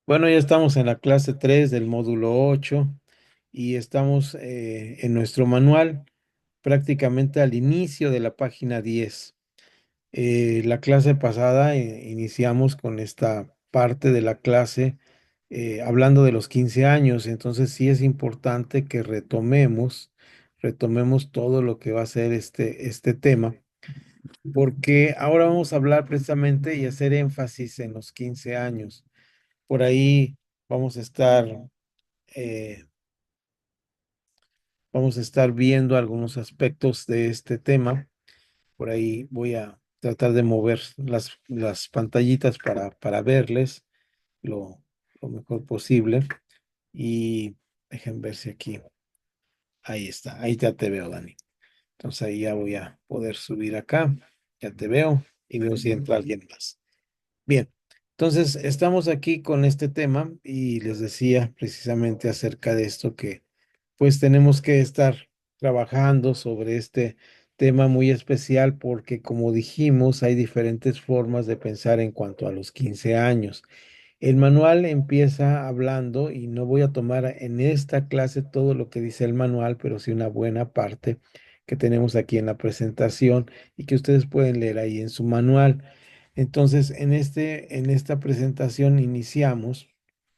Bueno, ya estamos en la clase 3 del módulo 8 y estamos en nuestro manual prácticamente al inicio de la página 10. La clase pasada iniciamos con esta parte de la clase hablando de los 15 años, entonces sí es importante que retomemos todo lo que va a ser este tema, porque ahora vamos a hablar precisamente y hacer énfasis en los 15 años. Por ahí vamos a estar eh, vamos a estar viendo algunos aspectos de este tema. Por ahí voy a tratar de mover las pantallitas para verles lo, lo mejor posible. Y dejen ver si aquí. Ahí está. Ahí ya te veo, Dani. Entonces ahí ya voy a poder subir acá. Ya te veo y veo si entra alguien más. Bien, entonces estamos aquí con este tema y les decía precisamente acerca de esto que pues tenemos que estar trabajando sobre este tema muy especial porque como dijimos hay diferentes formas de pensar en cuanto a los 15 años. El manual empieza hablando y no voy a tomar en esta clase todo lo que dice el manual, pero sí una buena parte que tenemos aquí en la presentación y que ustedes pueden leer ahí en su manual. Entonces, en esta presentación iniciamos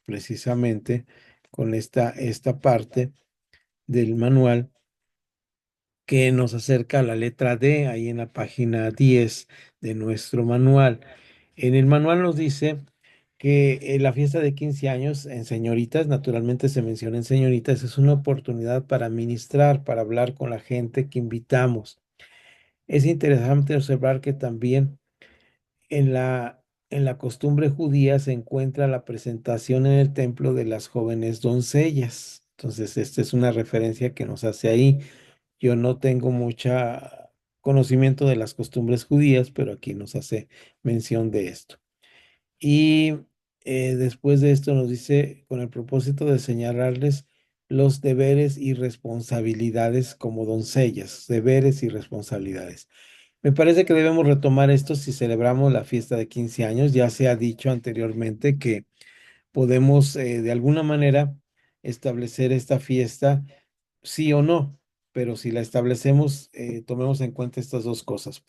precisamente con esta parte del manual que nos acerca a la letra D, ahí en la página 10 de nuestro manual. En el manual nos dice que la fiesta de 15 años en señoritas, naturalmente se menciona en señoritas, es una oportunidad para ministrar, para hablar con la gente que invitamos. Es interesante observar que también en en la costumbre judía se encuentra la presentación en el templo de las jóvenes doncellas. Entonces, esta es una referencia que nos hace ahí. Yo no tengo mucha conocimiento de las costumbres judías, pero aquí nos hace mención de esto. Y después de esto nos dice, con el propósito de señalarles los deberes y responsabilidades como doncellas, deberes y responsabilidades. Me parece que debemos retomar esto si celebramos la fiesta de 15 años. Ya se ha dicho anteriormente que podemos de alguna manera establecer esta fiesta, sí o no, pero si la establecemos, tomemos en cuenta estas dos cosas.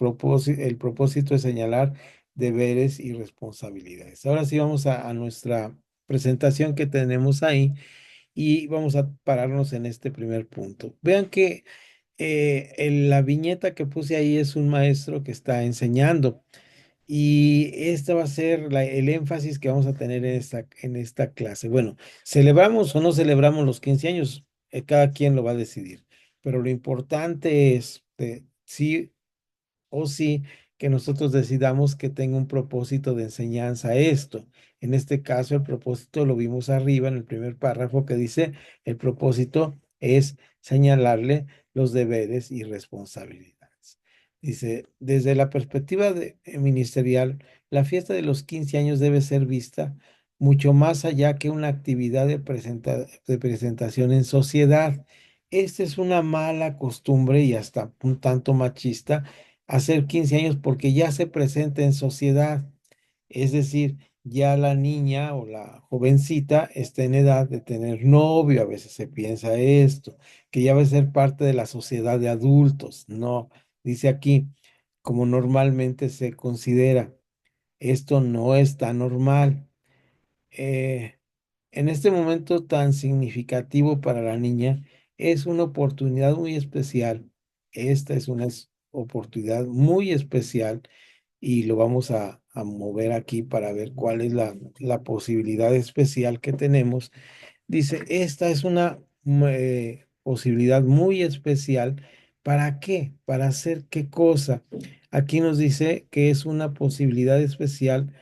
El propósito es señalar deberes y responsabilidades. Ahora sí vamos a nuestra presentación que tenemos ahí y vamos a pararnos en este primer punto. Vean que la viñeta que puse ahí es un maestro que está enseñando. Y este va a ser el énfasis que vamos a tener en esta clase. Bueno, celebramos o no celebramos los 15 años, cada quien lo va a decidir, pero lo importante es sí o sí que nosotros decidamos que tenga un propósito de enseñanza esto. En este caso, el propósito lo vimos arriba en el primer párrafo que dice, el propósito es señalarle los deberes y responsabilidades. Dice, desde la perspectiva ministerial, la fiesta de los 15 años debe ser vista mucho más allá que una actividad de presentación en sociedad. Esta es una mala costumbre y hasta un tanto machista hacer 15 años porque ya se presenta en sociedad. Es decir, ya la niña o la jovencita está en edad de tener novio, a veces se piensa esto, que ya va a ser parte de la sociedad de adultos. No, dice aquí, como normalmente se considera, esto no está normal. Eh, en este momento tan significativo para la niña, es una oportunidad muy especial. Esta es una oportunidad muy especial y lo vamos a mover aquí para ver cuál es la posibilidad especial que tenemos. Dice, esta es una posibilidad muy especial. ¿Para qué? ¿Para hacer qué cosa? Aquí nos dice que es una posibilidad especial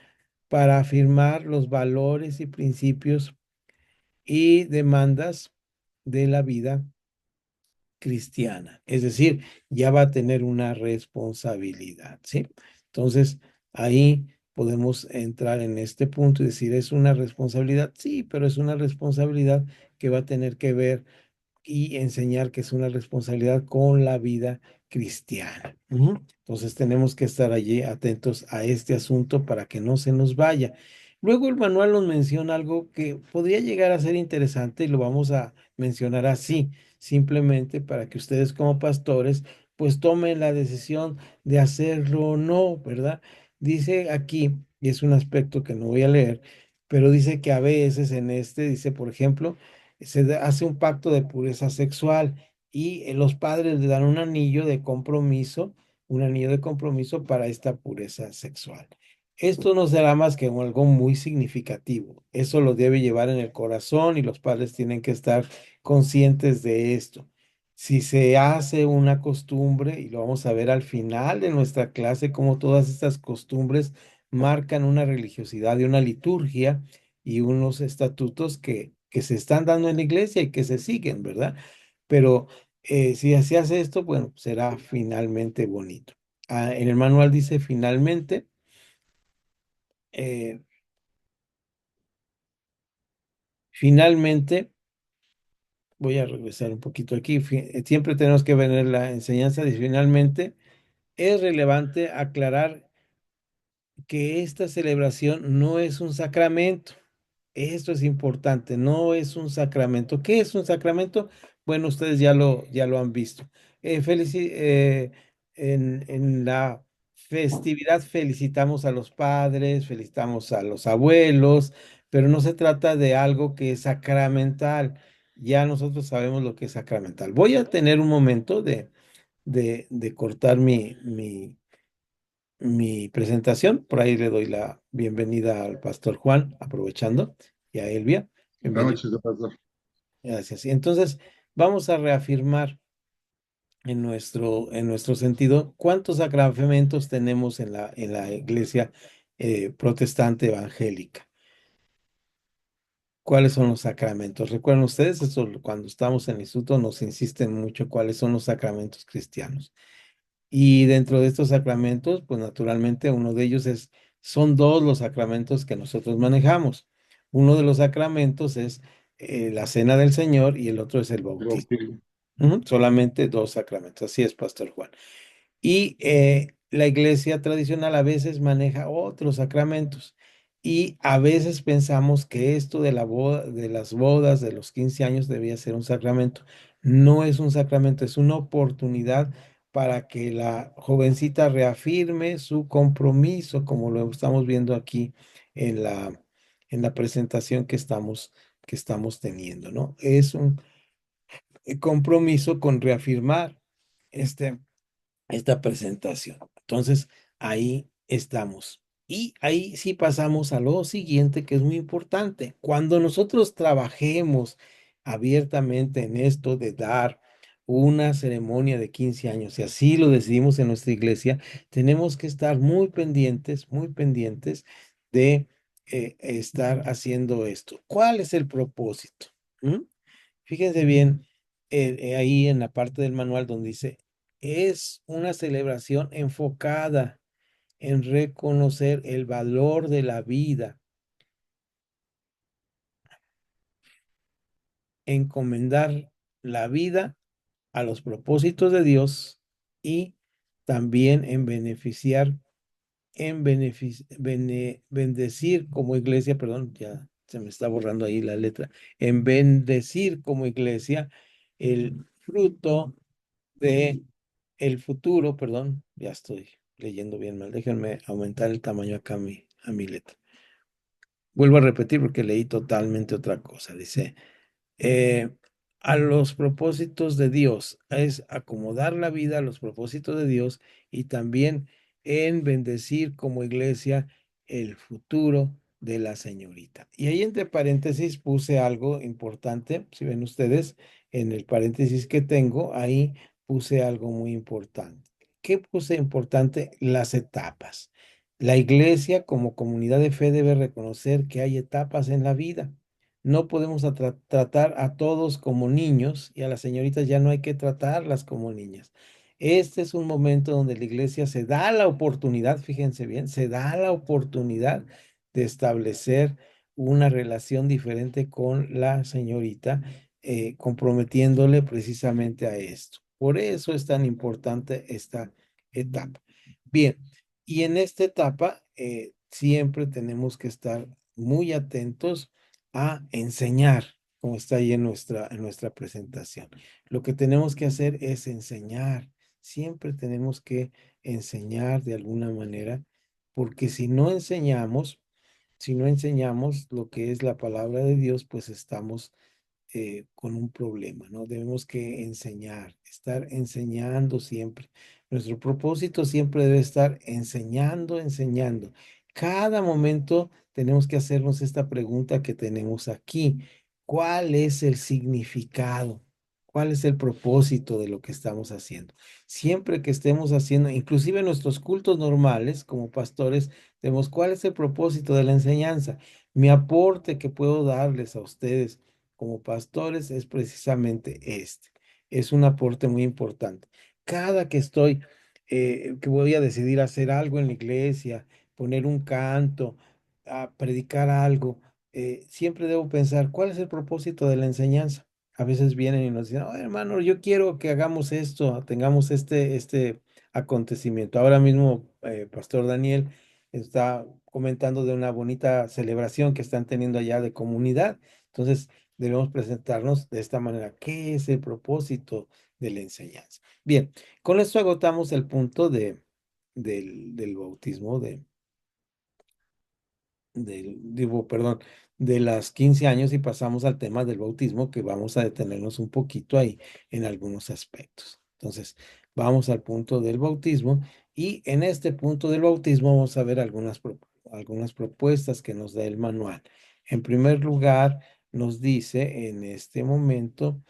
para afirmar los valores y principios y demandas de la vida cristiana. Es decir, ya va a tener una responsabilidad, ¿sí? Entonces, ahí podemos entrar en este punto y decir, ¿es una responsabilidad? Sí, pero es una responsabilidad que va a tener que ver y enseñar que es una responsabilidad con la vida cristiana. Ujú. Entonces tenemos que estar allí atentos a este asunto para que no se nos vaya. Luego el manual nos menciona algo que podría llegar a ser interesante y lo vamos a mencionar así, simplemente para que ustedes como pastores pues tomen la decisión de hacerlo o no, ¿verdad? Dice aquí, y es un aspecto que no voy a leer, pero dice que a veces en este, dice, por ejemplo, hace un pacto de pureza sexual y los padres le dan un anillo de compromiso para esta pureza sexual. Esto no será más que algo muy significativo. Eso lo debe llevar en el corazón y los padres tienen que estar conscientes de esto. Si se hace una costumbre, y lo vamos a ver al final de nuestra clase, cómo todas estas costumbres marcan una religiosidad y una liturgia y unos estatutos que se están dando en la iglesia y que se siguen, ¿verdad? Pero si se hace esto, bueno, será finalmente bonito. En el manual dice finalmente. eh, Finalmente, voy a regresar un poquito aquí. Siempre tenemos que ver la enseñanza de finalmente. Es relevante aclarar que esta celebración no es un sacramento. Esto es importante, no es un sacramento. ¿Qué es un sacramento? Bueno, ustedes ya lo han visto. En la festividad felicitamos a los padres, felicitamos a los abuelos, pero no se trata de algo que es sacramental. Ya nosotros sabemos lo que es sacramental. Voy a tener un momento de cortar mi presentación. Por ahí le doy la bienvenida al pastor Juan, aprovechando, y a Elvia. Buenas Bienvenido. noches, pastor. Gracias. Y entonces vamos a reafirmar en nuestro sentido cuántos sacramentos tenemos en la iglesia protestante evangélica. ¿Cuáles son los sacramentos? Recuerden ustedes, eso cuando estamos en el instituto nos insisten mucho cuáles son los sacramentos cristianos. Y dentro de estos sacramentos, pues naturalmente uno de ellos son dos los sacramentos que nosotros manejamos. Uno de los sacramentos es la Cena del Señor y el otro es el El bautismo. bautismo. Solamente dos sacramentos. Así es, Pastor Juan. Y la iglesia tradicional a veces maneja otros sacramentos. Y a veces pensamos que esto de la boda, de las bodas, de los 15 años debía ser un sacramento. No es un sacramento, es una oportunidad para que la jovencita reafirme su compromiso, como lo estamos viendo aquí en en la presentación que estamos teniendo, ¿no? Es un compromiso con reafirmar este esta presentación. Entonces, ahí estamos. Y ahí sí pasamos a lo siguiente, que es muy importante. Cuando nosotros trabajemos abiertamente en esto de dar una ceremonia de 15 años, y así lo decidimos en nuestra iglesia, tenemos que estar muy pendientes de estar haciendo esto. ¿Cuál es el propósito? ¿Mm? Fíjense bien, ahí en la parte del manual donde dice es una celebración enfocada en reconocer el valor de la vida, encomendar la vida a los propósitos de Dios y también en bendecir como iglesia, perdón, ya se me está borrando ahí la letra, en bendecir como iglesia el fruto de el futuro, perdón, ya estoy leyendo bien mal. Déjenme aumentar el tamaño acá a mi letra. Vuelvo a repetir porque leí totalmente otra cosa. Dice, eh, a los propósitos de Dios, es acomodar la vida a los propósitos de Dios y también en bendecir como iglesia el futuro de la señorita. Y ahí entre paréntesis puse algo importante, si ven ustedes, en el paréntesis que tengo, ahí puse algo muy importante. ¿Qué puse importante? Las etapas. La iglesia como comunidad de fe debe reconocer que hay etapas en la vida. No podemos tratar a todos como niños y a las señoritas ya no hay que tratarlas como niñas. Este es un momento donde la iglesia se da la oportunidad, fíjense bien, se da la oportunidad de establecer una relación diferente con la señorita, comprometiéndole precisamente a esto. Por eso es tan importante esta etapa. Bien, y en esta etapa siempre tenemos que estar muy atentos a enseñar, como está ahí en nuestra presentación. Lo que tenemos que hacer es enseñar. Siempre tenemos que enseñar de alguna manera, porque si no enseñamos lo que es la palabra de Dios, pues estamos con un problema, ¿no? Debemos que enseñar, estar enseñando siempre. Nuestro propósito siempre debe estar enseñando, enseñando. Cada momento tenemos que hacernos esta pregunta que tenemos aquí. ¿Cuál es el significado? ¿Cuál es el propósito de lo que estamos haciendo? Siempre que estemos haciendo, inclusive en nuestros cultos normales como pastores, tenemos cuál es el propósito de la enseñanza. Mi aporte que puedo darles a ustedes como pastores es precisamente este. Es un aporte muy importante. Cada que voy a decidir hacer algo en la iglesia, poner un canto, a predicar algo, siempre debo pensar, ¿cuál es el propósito de la enseñanza? A veces vienen y nos dicen, "Oh, hermano, yo quiero que hagamos esto, tengamos este acontecimiento". Ahora mismo, Pastor Daniel está comentando de una bonita celebración que están teniendo allá de comunidad. Entonces, debemos presentarnos de esta manera. ¿Qué es el propósito de la enseñanza? Bien, con esto agotamos el punto del bautismo, perdón, de las 15 años y pasamos al tema del bautismo, que vamos a detenernos un poquito ahí en algunos aspectos. Entonces, vamos al punto del bautismo y en este punto del bautismo vamos a ver algunas propuestas que nos da el manual. En primer lugar, nos dice en este momento,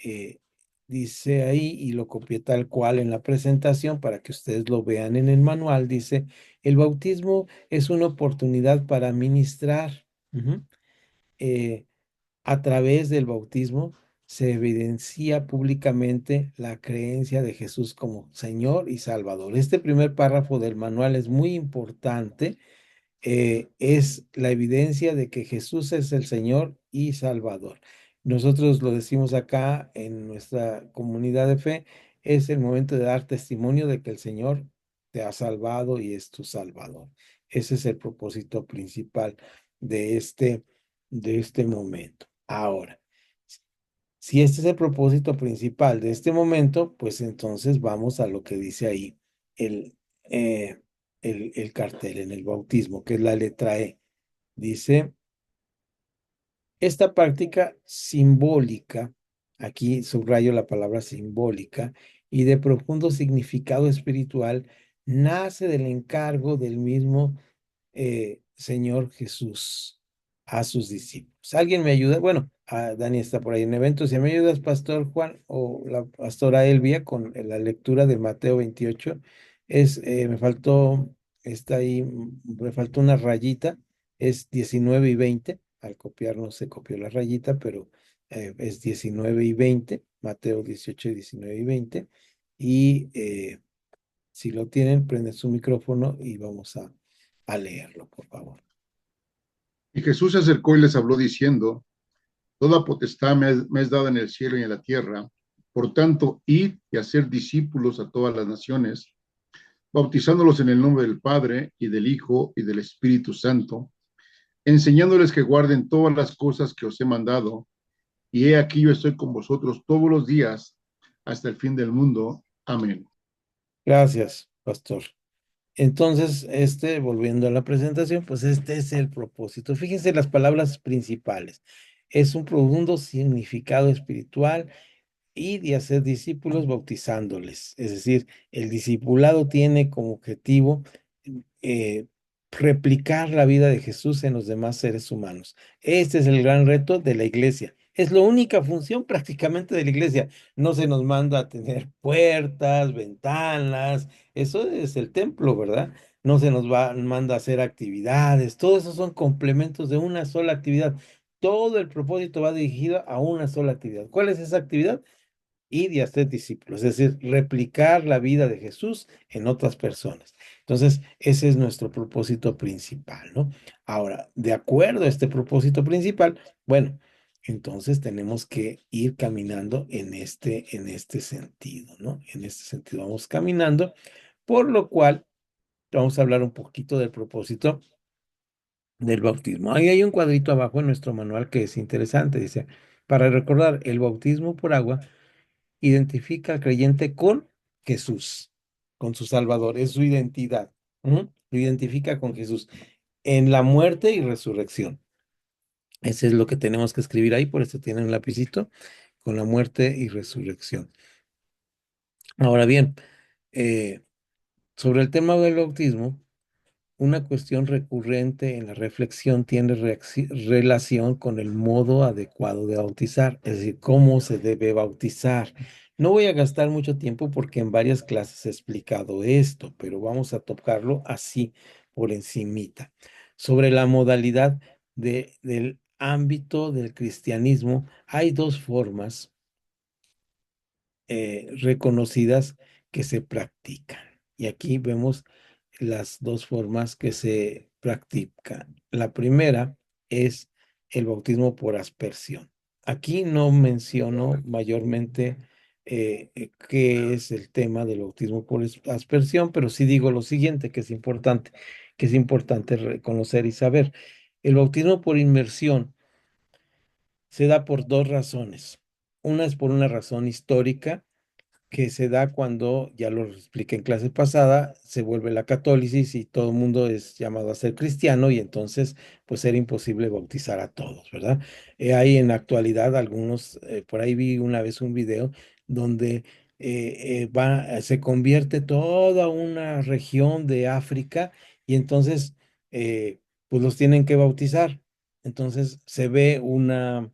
eh, dice ahí, y lo copié tal cual en la presentación para que ustedes lo vean en el manual, dice, el bautismo es una oportunidad para ministrar. Ujú. Eh, a través del bautismo se evidencia públicamente la creencia de Jesús como Señor y Salvador. Este primer párrafo del manual es muy importante. Es la evidencia de que Jesús es el Señor y Salvador. Nosotros lo decimos acá en nuestra comunidad de fe, es el momento de dar testimonio de que el Señor te ha salvado y es tu Salvador. Ese es el propósito principal de de este momento. Ahora, si este es el propósito principal de este momento, pues entonces vamos a lo que dice ahí el, eh, el cartel en el bautismo, que es la letra E. Dice, esta práctica simbólica, aquí subrayo la palabra simbólica, y de profundo significado espiritual, nace del encargo del mismo Señor Jesús a sus discípulos. ¿Alguien me ayuda? Bueno, Dani está por ahí en eventos. Si me ayudas, Pastor Juan o la pastora Elvia, con la lectura de Mateo 28, me faltó, está ahí, me faltó una rayita, es 19 y 20. Al copiar no se copió la rayita, pero es 19 y 20, Mateo 18, 19 y 20. Y si lo tienen, prenden su micrófono y vamos a leerlo, por favor. Y Jesús se acercó y les habló diciendo, toda potestad me es dada en el cielo y en la tierra. Por tanto, id y hacer discípulos a todas las naciones, bautizándolos en el nombre del Padre y del Hijo y del Espíritu Santo, enseñándoles que guarden todas las cosas que os he mandado. Y he aquí yo estoy con vosotros todos los días hasta el fin del mundo. Amén. Gracias, pastor. Entonces, volviendo a la presentación, pues este es el propósito. Fíjense las palabras principales. Es un profundo significado espiritual y de hacer discípulos bautizándoles. Es decir, el discipulado tiene como objetivo eh, replicar la vida de Jesús en los demás seres humanos. Este es el gran reto de la iglesia. Es la única función prácticamente de la iglesia. No se nos manda a tener puertas, ventanas. Eso es el templo, ¿verdad? No se nos manda a hacer actividades. Todos esos son complementos de una sola actividad. Todo el propósito va dirigido a una sola actividad. ¿Cuál es esa actividad? Y de hacer discípulos, es decir, replicar la vida de Jesús en otras personas. Entonces, ese es nuestro propósito principal, ¿no? Ahora, de acuerdo a este propósito principal, bueno, entonces tenemos que ir caminando en este sentido, ¿no? En este sentido vamos caminando, por lo cual vamos a hablar un poquito del propósito del bautismo. Ahí hay un cuadrito abajo en nuestro manual que es interesante. Dice, para recordar, el bautismo por agua identifica al creyente con Jesús, con su Salvador, es su identidad. ¿M? Lo identifica con Jesús en la muerte y resurrección. Ese es lo que tenemos que escribir ahí, por eso tienen un lapicito, con la muerte y resurrección. Ahora bien, eh, sobre el tema del bautismo, una cuestión recurrente en la reflexión tiene relación con el modo adecuado de bautizar, es decir, cómo se debe bautizar. No voy a gastar mucho tiempo porque en varias clases he explicado esto, pero vamos a tocarlo así por encimita. Sobre la modalidad del ámbito del cristianismo, hay dos formas reconocidas que se practican. Y aquí vemos las dos formas que se practican. La primera es el bautismo por aspersión. Aquí no menciono mayormente qué es el tema del bautismo por aspersión, pero sí digo lo siguiente, que es importante reconocer y saber. El bautismo por inmersión se da por dos razones. Una es por una razón histórica que se da cuando, ya lo expliqué en clase pasada, se vuelve la católisis y todo el mundo es llamado a ser cristiano y entonces pues era imposible bautizar a todos, ¿verdad? Hay en la actualidad algunos, por ahí vi una vez un video donde se convierte toda una región de África y entonces pues los tienen que bautizar. Entonces se ve una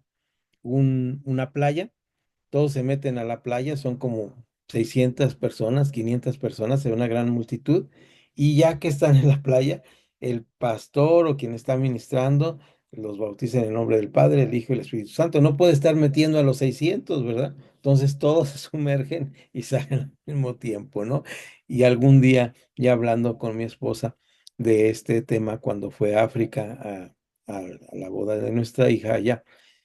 playa, todos se meten a la playa, son como 600 personas, 500 personas, se ve una gran multitud, y ya que están en la playa, el pastor o quien está ministrando los bautiza en el nombre del Padre, el Hijo y el Espíritu Santo. No puede estar metiendo a los 600, ¿verdad? Entonces todos se sumergen y salen al mismo tiempo, ¿no? Y algún día, ya hablando con mi esposa de este tema, cuando fue a África a la boda de nuestra hija allá,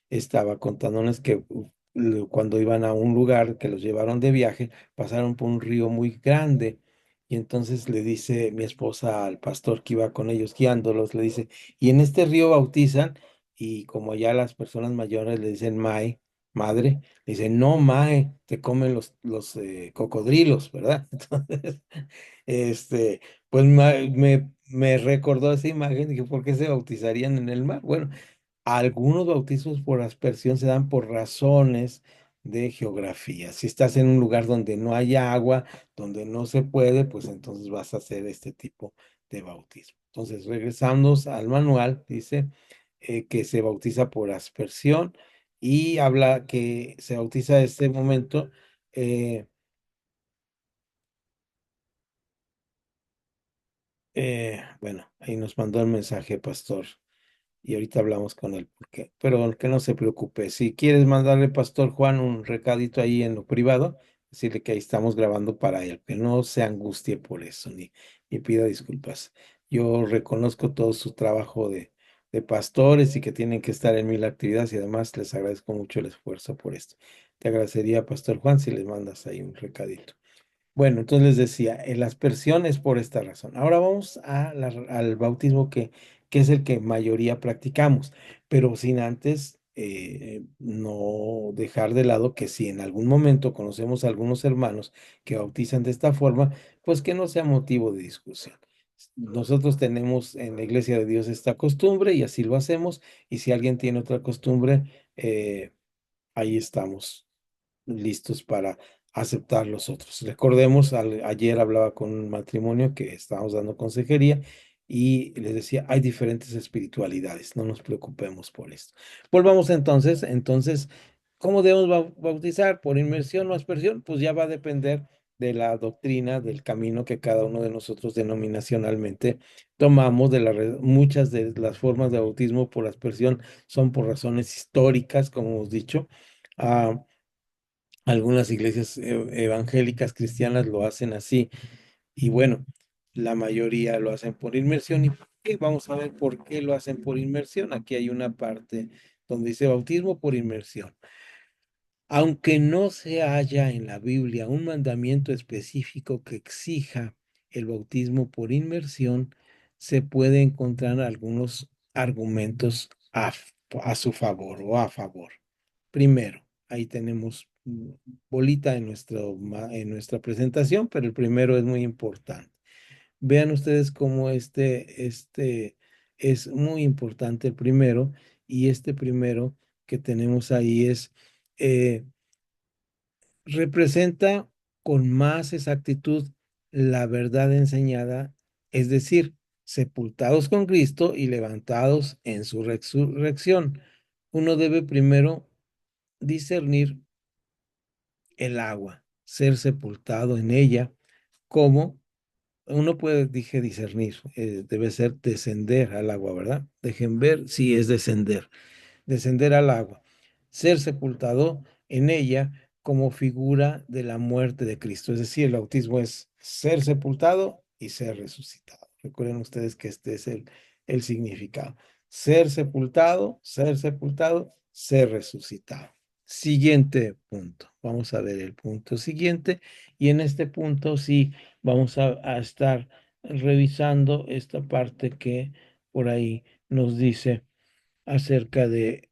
estaba contándonos que cuando iban a un lugar que los llevaron de viaje, pasaron por un río muy grande. Y entonces le dice mi esposa al pastor que iba con ellos guiándolos, le dice, y en este río bautizan, y como ya las personas mayores le dicen mae, madre, le dicen, no mae, te comen los cocodrilos, ¿verdad? Entonces, este, pues me recordó esa imagen, dije, ¿por qué se bautizarían en el mar? Bueno, algunos bautismos por aspersión se dan por razones de geografía. Si estás en un lugar donde no hay agua, donde no se puede, pues entonces vas a hacer este tipo de bautismo. Entonces, regresando al manual, dice que se bautiza por aspersión y habla que se bautiza este momento. eh, bueno, ahí nos mandó el mensaje, pastor. Y ahorita hablamos con él, porque, pero que no se preocupe. Si quieres mandarle, Pastor Juan, un recadito ahí en lo privado, decirle que ahí estamos grabando para él, que no se angustie por eso, ni pida disculpas. Yo reconozco todo su trabajo de pastores y que tienen que estar en mil actividades y además les agradezco mucho el esfuerzo por esto. Te agradecería, Pastor Juan, si les mandas ahí un recadito. Bueno, entonces les decía, la aspersión es por esta razón. Ahora vamos al bautismo que es el que mayoría practicamos, pero sin antes no dejar de lado que si en algún momento conocemos a algunos hermanos que bautizan de esta forma, pues que no sea motivo de discusión. Nosotros tenemos en la Iglesia de Dios esta costumbre y así lo hacemos, y si alguien tiene otra costumbre, ahí estamos listos para aceptar los otros. Recordemos, ayer hablaba con un matrimonio que estábamos dando consejería y les decía, hay diferentes espiritualidades, no nos preocupemos por esto. Volvamos entonces, ¿cómo debemos bautizar? ¿Por inmersión o aspersión? Pues ya va a depender de la doctrina, del camino que cada uno de nosotros denominacionalmente tomamos. Muchas de las formas de bautismo por aspersión son por razones históricas, como hemos dicho. Ah, algunas iglesias evangélicas cristianas lo hacen así y bueno, la mayoría lo hacen por inmersión. ¿Y por qué? Vamos a ver por qué lo hacen por inmersión. Aquí hay una parte donde dice bautismo por inmersión. Aunque no se haya en la Biblia un mandamiento específico que exija el bautismo por inmersión, se puede encontrar argumentos a su favor o a favor. Primero, ahí tenemos bolita en nuestra presentación, pero el primero es muy importante. Vean ustedes cómo este es muy importante el primero, y este primero que tenemos ahí eh, representa con más exactitud la verdad enseñada, es decir, sepultados con Cristo y levantados en su resurrección. Uno debe primero discernir el agua, ser sepultado en ella, como uno puede, dije, discernir, debe ser descender al agua, ¿verdad? Dejen ver si es descender al agua, ser sepultado en ella como figura de la muerte de Cristo. Es decir, el bautismo es ser sepultado y ser resucitado. Recuerden ustedes que este es el significado. Ser sepultado, ser resucitado. Siguiente punto. Vamos a ver el punto siguiente. Y en este punto sí vamos a estar revisando esta parte que por ahí nos dice acerca de,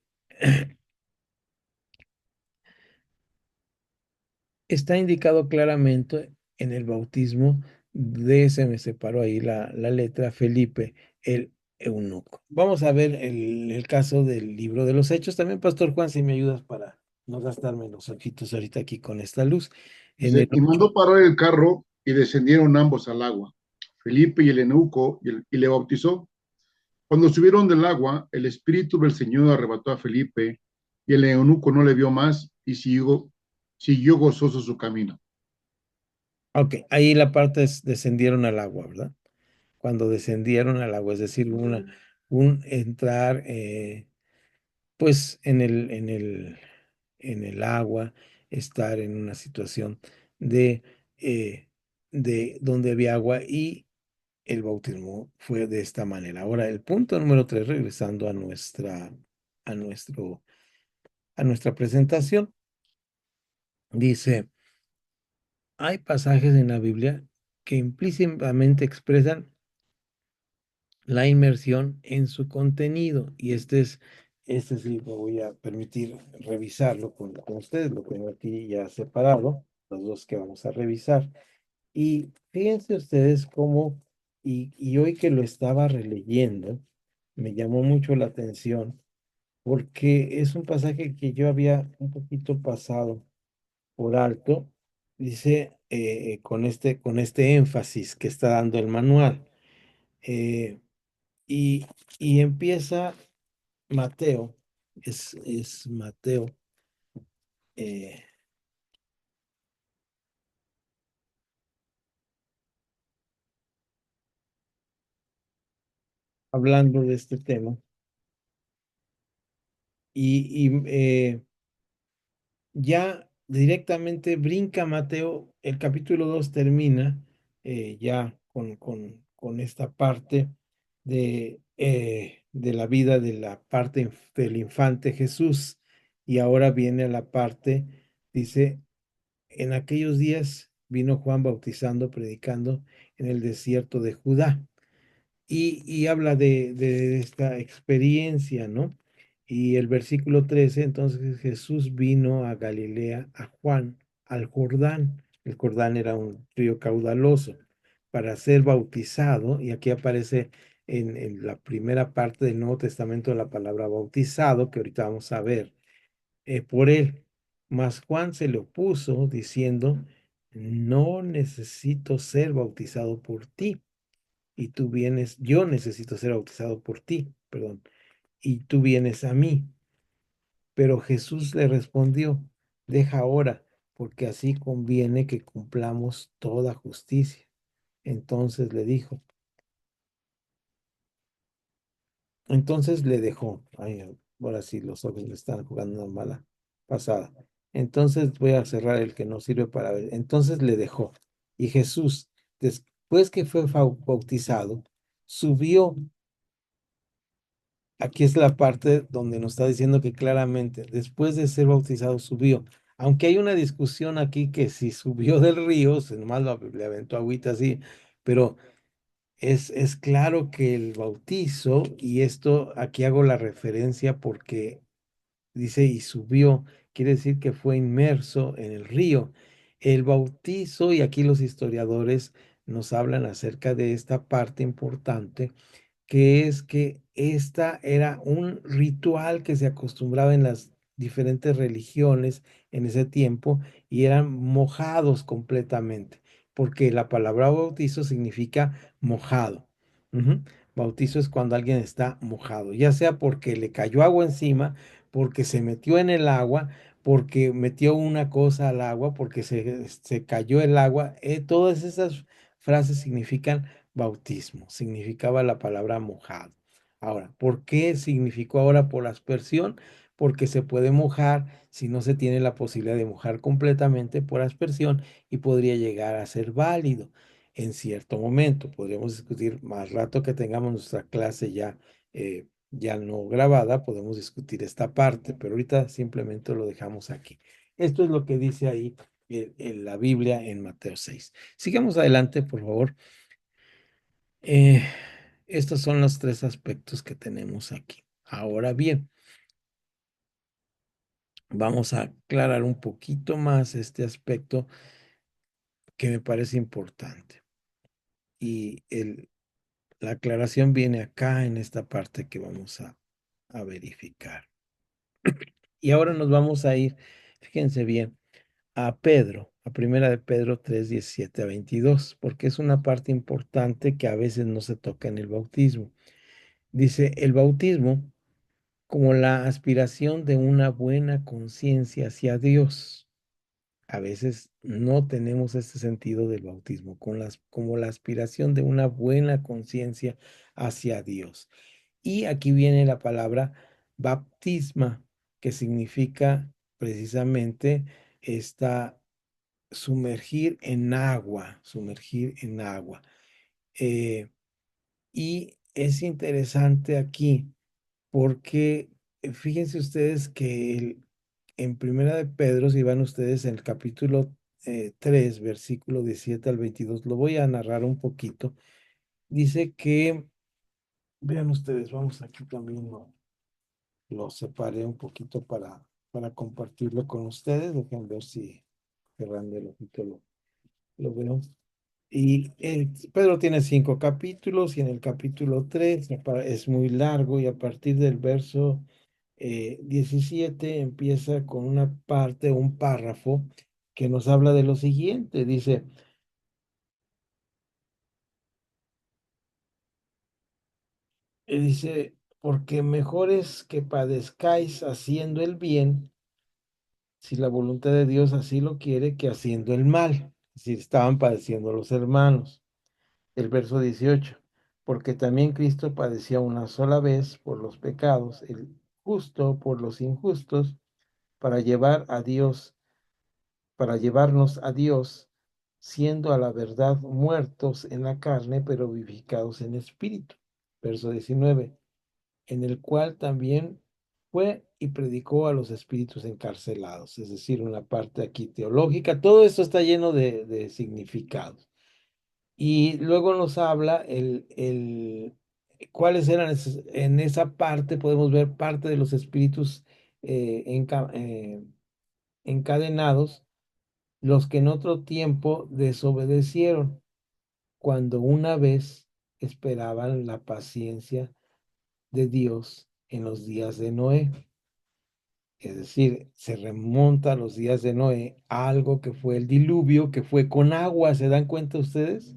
está indicado claramente en el bautismo de, se me separó ahí la letra, Felipe, el eunuco. Vamos a ver el caso del libro de los Hechos. También, Pastor Juan, si me ayudas para no gastarme los ojitos ahorita aquí con esta luz. En el Dice, y mandó parar el carro y descendieron ambos al agua, Felipe y el eunuco, y le bautizó. Cuando subieron del agua, el Espíritu del Señor arrebató a Felipe y el eunuco no le vio más y siguió gozoso su camino. Ok, ahí la parte es descendieron al agua, ¿verdad? Cuando descendieron al agua, es decir, un entrar, pues en el agua, estar en una situación de, eh, de donde había agua, y el bautismo fue de esta manera. Ahora, el punto número 3, regresando a nuestro, a nuestra presentación, dice, hay pasajes en la Biblia que implícitamente expresan la inmersión en su contenido. Y este sí me voy a permitir revisarlo con ustedes. Lo tengo aquí ya separado, los dos que vamos a revisar. Y fíjense ustedes cómo, y hoy que lo estaba releyendo, me llamó mucho la atención, porque es un pasaje que yo había un poquito pasado por alto. Dice, con este énfasis que está dando el manual. eh, y, y empieza Mateo, es Mateo, eh, hablando de este tema, y ya directamente brinca Mateo, el capítulo 2 termina ya con esta parte de la vida de la parte del infante Jesús, y ahora viene a la parte, dice, en aquellos días vino Juan bautizando, predicando en el desierto de Judá. Y habla de esta experiencia, ¿no? Y el versículo 13, entonces Jesús vino a Galilea, a Juan, al Jordán. El Jordán era un río caudaloso, para ser bautizado, y aquí aparece en la primera parte del Nuevo Testamento la palabra bautizado, que ahorita vamos a ver, por él. Mas Juan se le opuso diciendo, no necesito ser bautizado por ti, y tú vienes, yo necesito ser bautizado por ti, perdón, y tú vienes a mí. Pero Jesús le respondió, deja ahora, porque así conviene que cumplamos toda justicia. Entonces le dijo, entonces le dejó. Ay, ahora sí, los ojos le están jugando una mala pasada. Entonces voy a cerrar el que no sirve para ver. Entonces le dejó. Y Jesús, después que fue bautizado, subió. Aquí es la parte donde nos está diciendo que claramente, después de ser bautizado, subió. Aunque hay una discusión aquí que si subió del río, se nomás le aventó agüita así, pero Es claro que el bautizo, y esto aquí hago la referencia porque dice, y subió, quiere decir que fue inmerso en el río. El bautizo, y aquí los historiadores nos hablan acerca de esta parte importante, que es que esta era un ritual que se acostumbraba en las diferentes religiones en ese tiempo y eran mojados completamente, porque la palabra bautizo significa mojado. Ujú. Bautizo es cuando alguien está mojado, ya sea porque le cayó agua encima, porque se metió en el agua, porque metió una cosa al agua, porque se cayó el agua. Todas esas frases significan bautismo, significaba la palabra mojado. Ahora, ¿por qué significó ahora por aspersión? Porque se puede mojar si no se tiene la posibilidad de mojar completamente por aspersión y podría llegar a ser válido en cierto momento. Podríamos discutir más rato que tengamos nuestra clase ya no grabada, podemos discutir esta parte, pero ahorita simplemente lo dejamos aquí. Esto es lo que dice ahí en la Biblia en Mateo 6. Sigamos adelante, por favor. Eh, Estos son los tres aspectos que tenemos aquí. Ahora bien, vamos a aclarar un poquito más este aspecto que me parece importante. Y la aclaración viene acá en esta parte que vamos a verificar. Y ahora nos vamos a ir, fíjense bien, a Pedro, a primera de Pedro 3 17 a 22, porque es una parte importante que a veces no se toca en el bautismo. Dice, el bautismo como la aspiración de una buena conciencia hacia Dios. A veces no tenemos este sentido del bautismo, como la aspiración de una buena conciencia hacia Dios. Y aquí viene la palabra baptisma, que significa precisamente esta sumergir en agua, sumergir en agua. Eh, y es interesante aquí porque fíjense ustedes que en Primera de Pedro, si van ustedes en el capítulo 3, versículo 17 al 22, lo voy a narrar un poquito. Dice que, vean ustedes, vamos aquí también, lo separé un poquito para compartirlo con ustedes. Dejen ver si cerrando el ojito lo veo. Y Pedro tiene 5 capítulos y en el capítulo 3 es muy largo y a partir del verso 17 empieza con una parte, un párrafo que nos habla de lo siguiente. Dice, porque mejor es que padezcáis haciendo el bien, si la voluntad de Dios así lo quiere, que haciendo el mal. Es decir, estaban padeciendo los hermanos. El verso 18, porque también Cristo padecía una sola vez por los pecados, el justo por los injustos, para llevar a Dios, para llevarnos a Dios, siendo a la verdad muertos en la carne, pero vivificados en espíritu. Verso 19, en el cual también fue y predicó a los espíritus encarcelados, es decir, una parte aquí teológica. Todo esto está lleno de significados. Y luego nos habla cuáles eran en esa parte, podemos ver parte de los espíritus encadenados, los que en otro tiempo desobedecieron, cuando una vez esperaban la paciencia de Dios en los días de Noé. Es decir, se remonta a los días de Noé, a algo que fue el diluvio, que fue con agua, ¿se dan cuenta ustedes?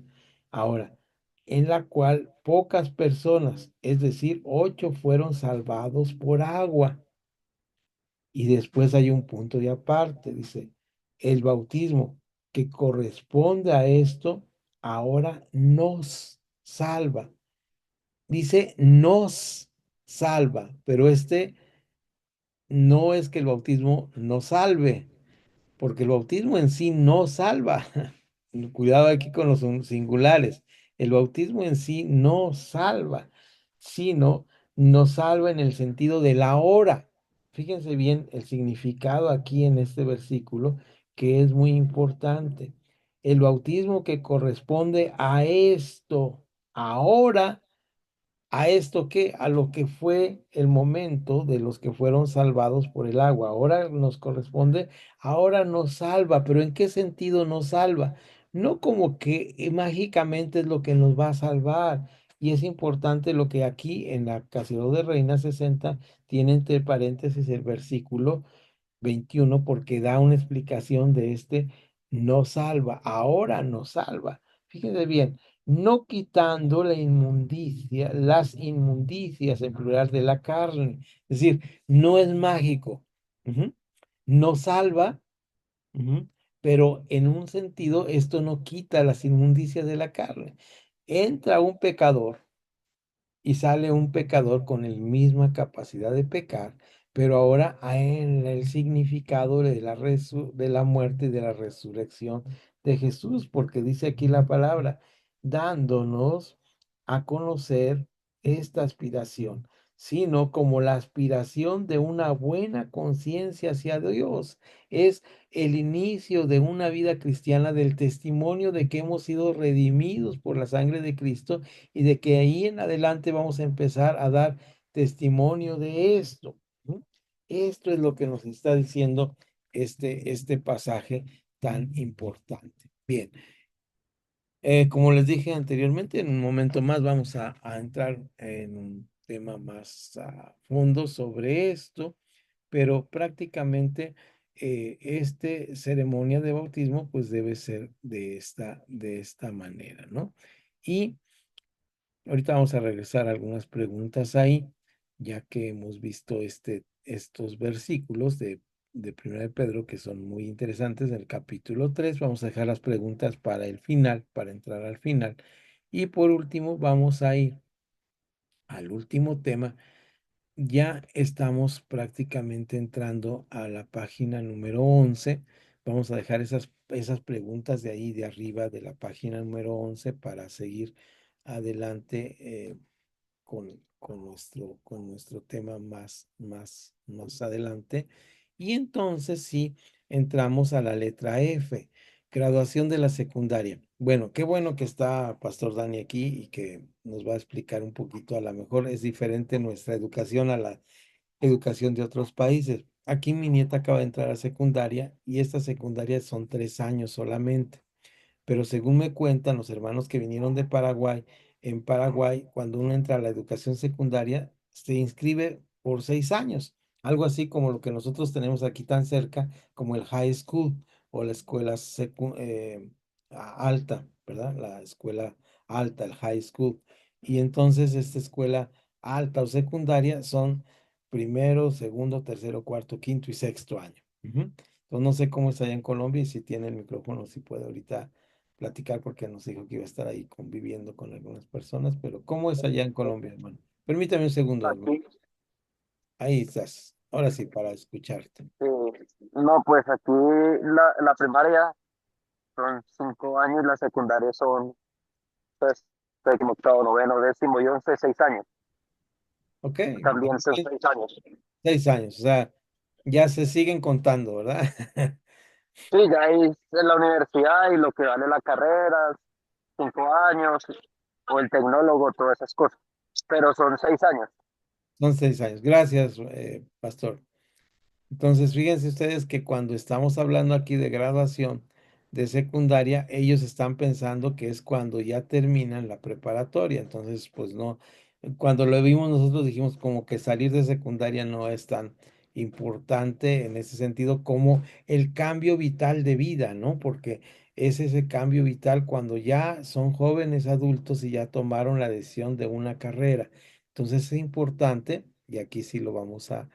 Ahora, en la cual pocas personas, es decir, 8 fueron salvados por agua. Y después hay un punto de aparte, dice, el bautismo que corresponde a esto ahora nos salva. Dice nos salva, pero no es que el bautismo nos salve, porque el bautismo en sí no salva. Cuidado aquí con los singulares. El bautismo en sí no salva, sino nos salva en el sentido de la hora. Fíjense bien el significado aquí en este versículo, que es muy importante. El bautismo que corresponde ahora a esto que, a lo que fue el momento de los que fueron salvados por el agua. Ahora nos corresponde, ahora nos salva, pero ¿en qué sentido nos salva? No como que mágicamente es lo que nos va a salvar. Y es importante lo que aquí en la Casildo de Reina 60 tiene entre paréntesis el versículo 21 porque da una explicación de este no salva, ahora no salva. Fíjense bien, no quitando la inmundicia, las inmundicias en plural de la carne. Es decir, no es mágico. Ujú. No salva, ujú, pero en un sentido esto no quita las inmundicias de la carne. Entra un pecador y sale un pecador con la misma capacidad de pecar, pero ahora en el significado de de la muerte y de la resurrección de Jesús, porque dice aquí la palabra, dándonos a conocer esta aspiración, sino como la aspiración de una buena conciencia hacia Dios. Es el inicio de una vida cristiana, del testimonio de que hemos sido redimidos por la sangre de Cristo y de que ahí en adelante vamos a empezar a dar testimonio de esto. ¿No? Esto es lo que nos está diciendo este pasaje tan importante. Bien, como les dije anteriormente, en un momento más vamos a entrar en un tema más a fondo sobre esto, pero prácticamente este ceremonia de bautismo pues debe ser de esta manera, ¿no? Y ahorita vamos a regresar a algunas preguntas ahí, ya que hemos visto estos versículos de 1 de Pedro que son muy interesantes. En el capítulo 3 vamos a dejar las preguntas para el final, para entrar al final. Y por último, vamos a ir al último tema. Ya estamos prácticamente entrando a la página número 11. Vamos a dejar esas preguntas de ahí, de arriba de la página número 11 para seguir adelante con nuestro tema más adelante. Y entonces sí, entramos a la letra F, graduación de la secundaria. Bueno, qué bueno que está Pastor Dani aquí y que nos va a explicar un poquito. A lo mejor es diferente nuestra educación a la educación de otros países. Aquí mi nieta acaba de entrar a secundaria y esta secundaria son 3 años solamente. Pero según me cuentan los hermanos que vinieron de Paraguay, en Paraguay, cuando uno entra a la educación secundaria, se inscribe por 6 años, algo así como lo que nosotros tenemos aquí tan cerca, como el high school o la escuela alta, ¿verdad? La escuela alta, el high school. Y entonces esta escuela alta o secundaria son primero, segundo, tercero, cuarto, quinto y sexto año. Ujú. Entonces no sé cómo está allá en Colombia y si tiene el micrófono, si puede ahorita platicar porque nos dijo que iba a estar ahí conviviendo con algunas personas, pero ¿cómo es allá en Colombia, hermano? Permítame un segundo, hermano. Aquí, Ahí estás. Ahora sí, para escucharte. no, pues aquí la primaria son 5 años, la secundaria son, pues, séptimo, octavo, noveno, décimo y 11, 6 años. Ok, También son sí, 6 años. 6 años, o sea, ya se siguen contando, ¿verdad? Sí, ya ahí es la universidad y lo que vale la carrera, 5 años, o el tecnólogo, todas esas cosas. Pero son 6 años. Son 6 años. Gracias, pastor. Entonces, fíjense ustedes que cuando estamos hablando aquí de graduación de secundaria, ellos están pensando que es cuando ya terminan la preparatoria. Entonces, pues no, cuando lo vimos nosotros dijimos como que salir de secundaria no es tan importante en ese sentido como el cambio vital de vida, ¿no? Porque es ese cambio vital cuando ya son jóvenes adultos y ya tomaron la decisión de una carrera. Entonces es importante, y aquí sí lo vamos a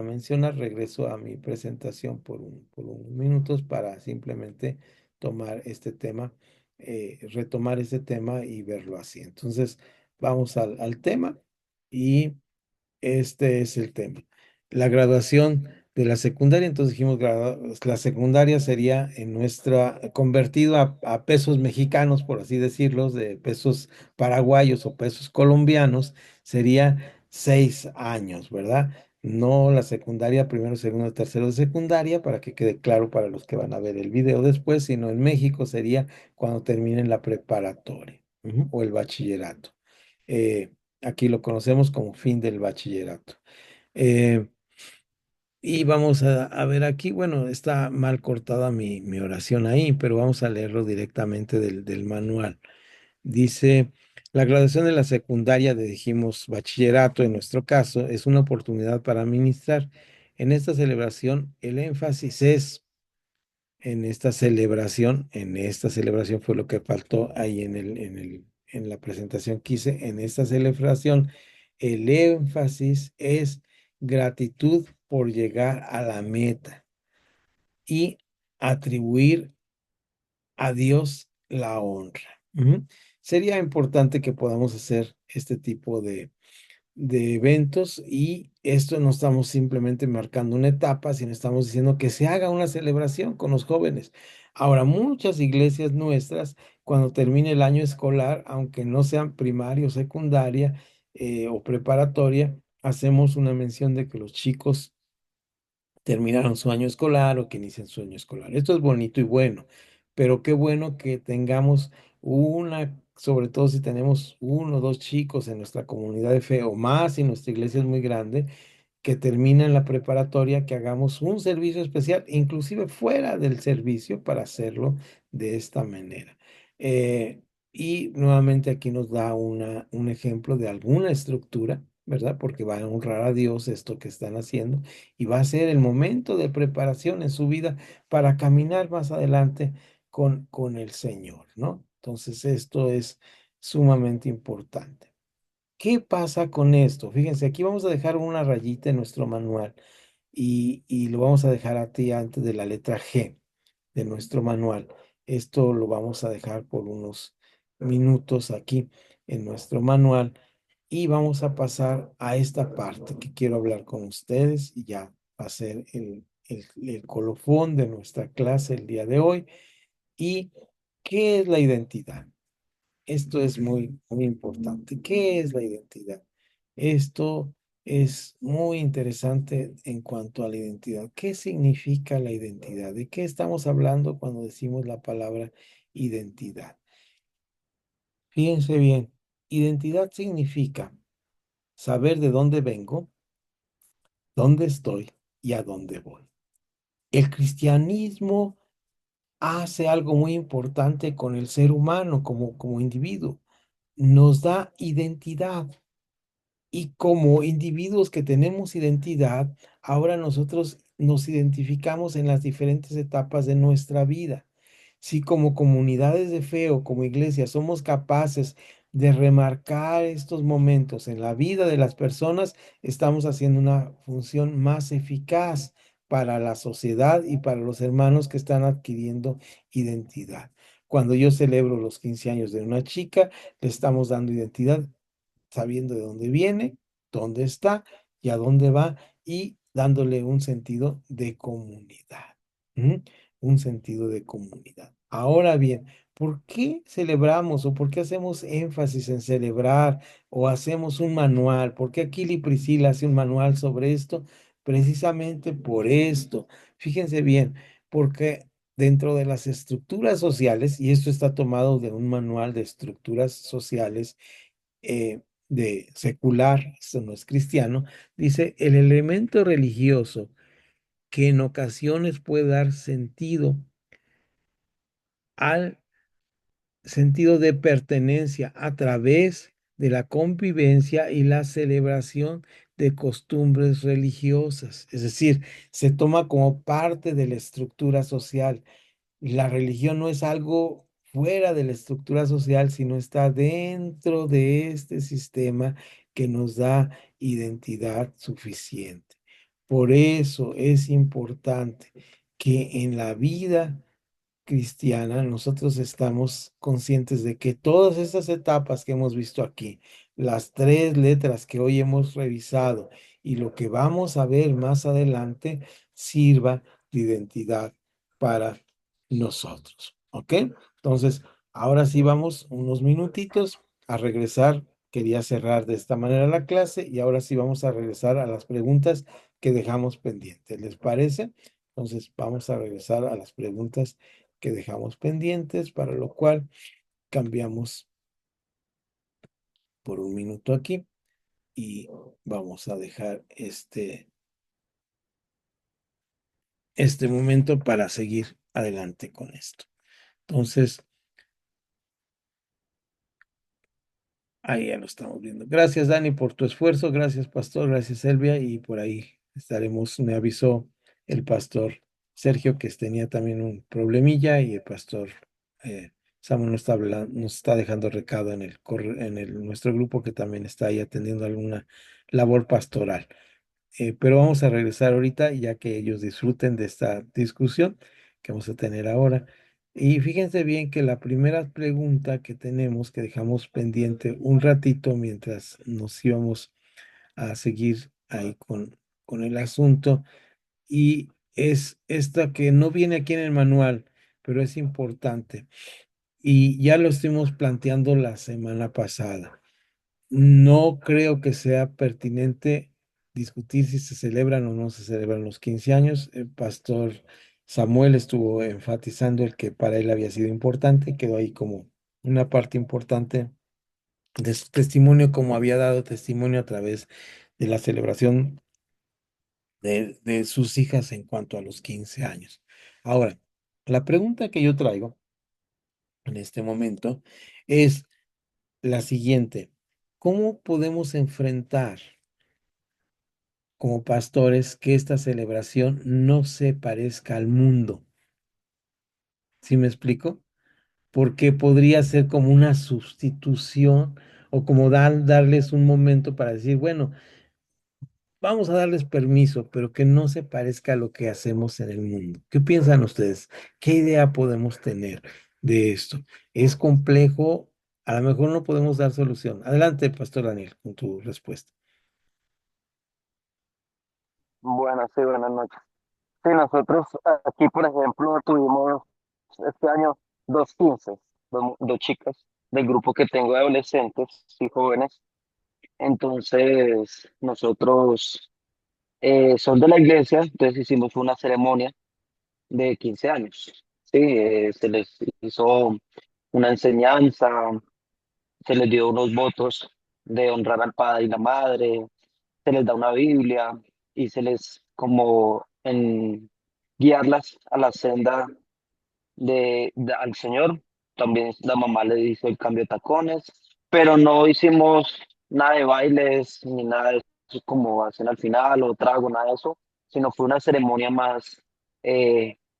mencionar. Regreso a mi presentación por unos minutos para simplemente tomar este tema, retomar este tema y verlo así. Entonces, vamos al tema y este es el tema. La graduación de la secundaria, entonces dijimos, la secundaria sería en nuestra, convertido a pesos mexicanos, por así decirlos, de pesos paraguayos o pesos colombianos, sería 6 años, ¿verdad? No la secundaria, primero, segundo, tercero de secundaria, para que quede claro para los que van a ver el video después, sino en México sería cuando terminen la preparatoria. o el bachillerato. Eh, Aquí lo conocemos como fin del bachillerato. Eh, y vamos a ver aquí, bueno, está mal cortada mi oración ahí, pero vamos a leerlo directamente del manual. Dice, la graduación de la secundaria, dijimos bachillerato en nuestro caso, es una oportunidad para ministrar. En esta celebración, el énfasis es en esta celebración fue lo que faltó ahí en la presentación que hice. En esta celebración, el énfasis es gratitud por llegar a la meta y atribuir a Dios la honra. Ujú. Sería importante que podamos hacer este tipo de eventos y esto no estamos simplemente marcando una etapa, sino estamos diciendo que se haga una celebración con los jóvenes. Ahora, muchas iglesias nuestras, cuando termine el año escolar, aunque no sean primaria o secundaria o preparatoria, hacemos una mención de que los chicos terminaron su año escolar o que inician su año escolar. Esto es bonito y bueno, pero qué bueno que tengamos sobre todo si tenemos uno o dos chicos en nuestra comunidad de fe o más, y nuestra iglesia es muy grande, que terminen la preparatoria, que hagamos un servicio especial, inclusive fuera del servicio, para hacerlo de esta manera. Eh, y nuevamente aquí nos da un ejemplo de alguna estructura, ¿verdad? Porque va a honrar a Dios esto que están haciendo y va a ser el momento de preparación en su vida para caminar más adelante con el Señor, ¿no? Entonces esto es sumamente importante. ¿Qué pasa con esto? Fíjense, aquí vamos a dejar una rayita en nuestro manual y lo vamos a dejar a ti antes de la letra G de nuestro manual. Esto lo vamos a dejar por unos minutos aquí en nuestro manual y vamos a pasar a esta parte que quiero hablar con ustedes y ya va a ser el colofón de nuestra clase el día de hoy. ¿Y qué es la identidad? Esto es muy, muy importante. ¿Qué es la identidad? Esto es muy interesante en cuanto a la identidad. ¿Qué significa la identidad? ¿De qué estamos hablando cuando decimos la palabra identidad? Fíjense bien, identidad significa saber de dónde vengo, dónde estoy y a dónde voy. El cristianismo hace algo muy importante con el ser humano como individuo. Nos da identidad. Y como individuos que tenemos identidad, ahora nosotros nos identificamos en las diferentes etapas de nuestra vida. Si como comunidades de fe o como iglesia somos capaces de remarcar estos momentos en la vida de las personas, estamos haciendo una función más eficaz para la sociedad y para los hermanos que están adquiriendo identidad. Cuando yo celebro los 15 años de una chica, le estamos dando identidad sabiendo de dónde viene, dónde está y a dónde va y dándole un sentido de comunidad. ¿M? Un sentido de comunidad. Ahora bien, ¿por qué celebramos o por qué hacemos énfasis en celebrar o hacemos un manual? ¿Por qué Aquila y Priscila hace un manual sobre esto? Precisamente por esto. Fíjense bien, porque dentro de las estructuras sociales, y esto está tomado de un manual de estructuras sociales, de secular, esto no es cristiano, dice, el elemento religioso que en ocasiones puede dar sentido al sentido de pertenencia a través de la convivencia y la celebración de costumbres religiosas. Es decir, se toma como parte de la estructura social. La religión no es algo fuera de la estructura social, sino está dentro de este sistema que nos da identidad suficiente. Por eso es importante que en la vida cristiana, nosotros estamos conscientes de que todas estas etapas que hemos visto aquí, las tres letras que hoy hemos revisado y lo que vamos a ver más adelante, sirva de identidad para nosotros. ¿Ok? Entonces, ahora sí vamos unos minutitos a regresar. Quería cerrar de esta manera la clase y ahora sí vamos a regresar a las preguntas que dejamos pendientes. ¿Les parece? Entonces, vamos a regresar a las preguntas que dejamos pendientes, para lo cual cambiamos por un minuto aquí y vamos a dejar este momento para seguir adelante con esto. Entonces, ahí ya lo estamos viendo. Gracias, Dani, por tu esfuerzo. Gracias, pastor. Gracias, Elvia. Y por ahí estaremos. Me avisó el pastor Sergio que tenía también un problemilla y el pastor Samuel nos está dejando recado en nuestro grupo que también está ahí atendiendo alguna labor pastoral. Pero vamos a regresar ahorita, ya que ellos disfruten de esta discusión que vamos a tener ahora. Y fíjense bien que la primera pregunta que tenemos, que dejamos pendiente un ratito mientras nos íbamos a seguir ahí con el asunto, y es esta que no viene aquí en el manual, pero es importante. Y ya lo estuvimos planteando la semana pasada. No creo que sea pertinente discutir si se celebran o no se celebran los 15 años. El pastor Samuel estuvo enfatizando el que para él había sido importante, quedó ahí como una parte importante de su testimonio, como había dado testimonio a través de la celebración de sus hijas en cuanto a los 15 años. Ahora, la pregunta que yo traigo en este momento es la siguiente: ¿cómo podemos enfrentar como pastores que esta celebración no se parezca al mundo? ¿Sí me explico? Porque podría ser como una sustitución o como darles un momento para decir, bueno, vamos a darles permiso, pero que no se parezca a lo que hacemos en el mundo. ¿Qué piensan ustedes? ¿Qué idea podemos tener de esto? ¿Es complejo? A lo mejor no podemos dar solución. Adelante, Pastor Daniel, con tu respuesta. Bueno, sí, buenas noches. Sí, nosotros aquí, por ejemplo, tuvimos este año dos 15, dos chicas del grupo que tengo de adolescentes y jóvenes. Entonces, nosotros son de la iglesia, entonces hicimos una ceremonia de 15 años. Sí, se les hizo una enseñanza, se les dio unos votos de honrar al padre y la madre, se les da una Biblia y se les como en guiarlas a la senda al Señor. También la mamá le hizo el cambio de tacones, pero no hicimos nada de bailes ni nada de eso como hacen al final o trago, nada de eso, sino fue una ceremonia más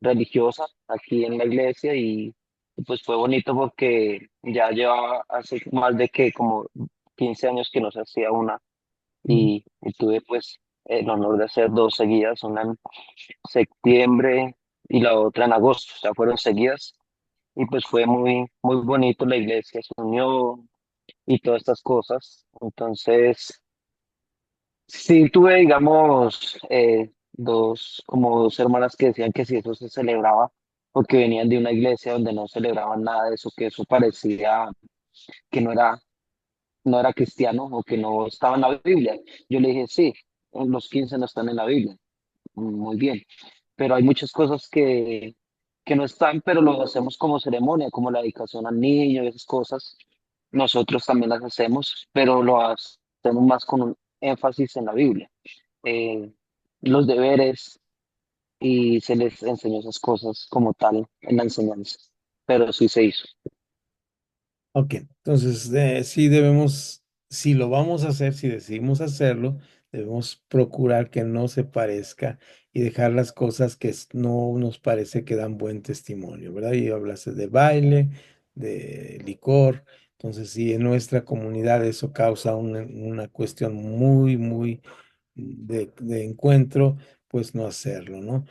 religiosa aquí en la iglesia y pues fue bonito porque ya llevaba hace más de que como 15 años que no se hacía una y tuve pues el honor de hacer dos seguidas, una en septiembre y la otra en agosto, o sea, fueron seguidas y pues fue muy, muy bonito, la iglesia se unió y todas estas cosas. Entonces, sí tuve, digamos, como dos hermanas que decían que si eso se celebraba, porque venían de una iglesia donde no celebraban nada de eso, que eso parecía que no era cristiano o que no estaba en la Biblia. Yo le dije, sí, los 15 no están en la Biblia, muy bien, pero hay muchas cosas que no están, pero lo hacemos como ceremonia, como la dedicación al niño y esas cosas. Nosotros también las hacemos, pero lo hacemos más con un énfasis en la Biblia. Eh, los deberes y se les enseñó esas cosas como tal en la enseñanza, pero sí se hizo. Ok, entonces sí debemos, si lo vamos a hacer, si decidimos hacerlo, debemos procurar que no se parezca y dejar las cosas que no nos parece que dan buen testimonio, ¿verdad? Y hablaste de baile, de licor, entonces si en nuestra comunidad eso causa una cuestión muy, muy de encuentro, pues no hacerlo, ¿no?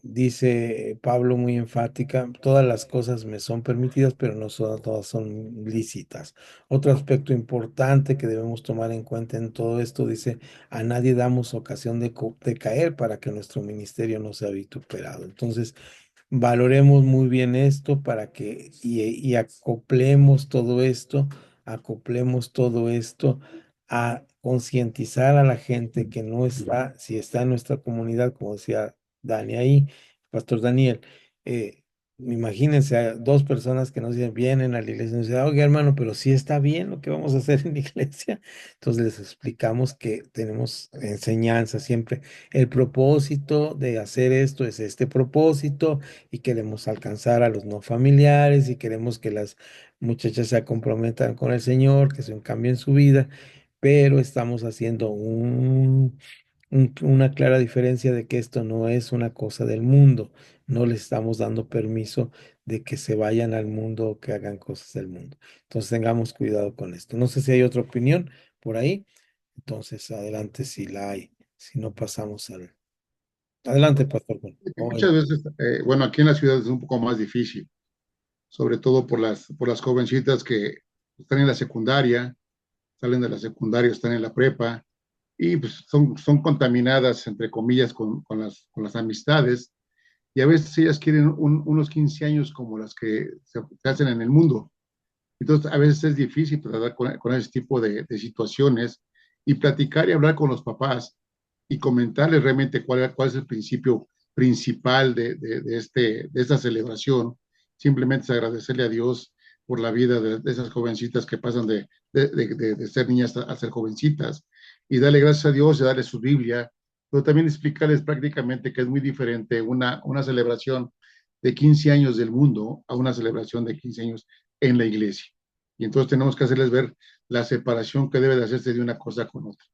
Dice Pablo muy enfática, todas las cosas me son permitidas, pero no todas son lícitas. Otro aspecto importante que debemos tomar en cuenta en todo esto, dice, a nadie damos ocasión de caer para que nuestro ministerio no sea vituperado. Entonces, valoremos muy bien esto para que y acoplemos todo esto a concientizar a la gente que no está, si está en nuestra comunidad, como decía Dani ahí, Pastor Daniel, eh, Imagínense a dos personas que nos dicen, vienen a la iglesia y nos dicen, oye hermano, pero sí está bien lo que vamos a hacer en la iglesia. Entonces les explicamos que tenemos enseñanza siempre. El propósito de hacer esto es este propósito y queremos alcanzar a los no familiares y queremos que las muchachas se comprometan con el Señor, que se un cambio en su vida, pero estamos haciendo una clara diferencia de que esto no es una cosa del mundo. No les estamos dando permiso de que se vayan al mundo o que hagan cosas del mundo. Entonces tengamos cuidado con esto. No sé si hay otra opinión por ahí. Entonces adelante si la hay. Si no pasamos al... Adelante, Pastor Juan. Muchas veces, bueno, aquí en la ciudad es un poco más difícil, sobre todo por las jovencitas que están en la secundaria, salen de la secundaria, están en la prepa y pues son contaminadas, entre comillas, con las amistades y a veces ellas quieren unos 15 años como las que se hacen en el mundo. Entonces, a veces es difícil tratar con ese tipo de situaciones y platicar y hablar con los papás y comentarles realmente cuál es el principio principal de esta celebración. Simplemente es agradecerle a Dios por la vida de esas jovencitas que pasan de ser niñas a ser jovencitas y darle gracias a Dios y darle su Biblia, pero también explicarles prácticamente que es muy diferente una celebración de 15 años del mundo a una celebración de 15 años en la iglesia. Y entonces tenemos que hacerles ver la separación que debe de hacerse de una cosa con otra.